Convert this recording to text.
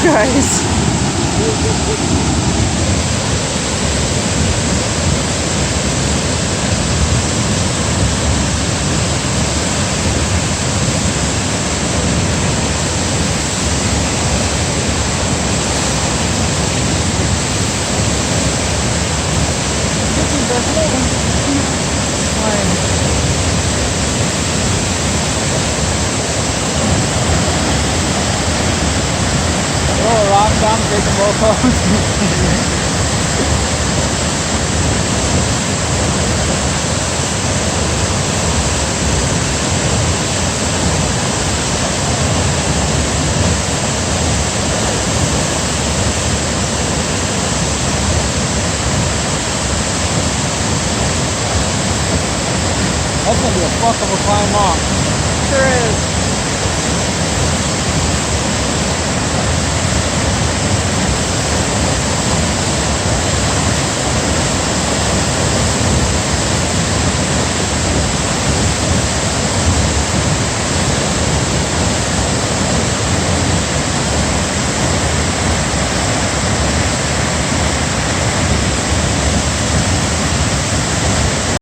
guys. Down, take them both off. That's gonna be a fuck of a climb off. Sure is.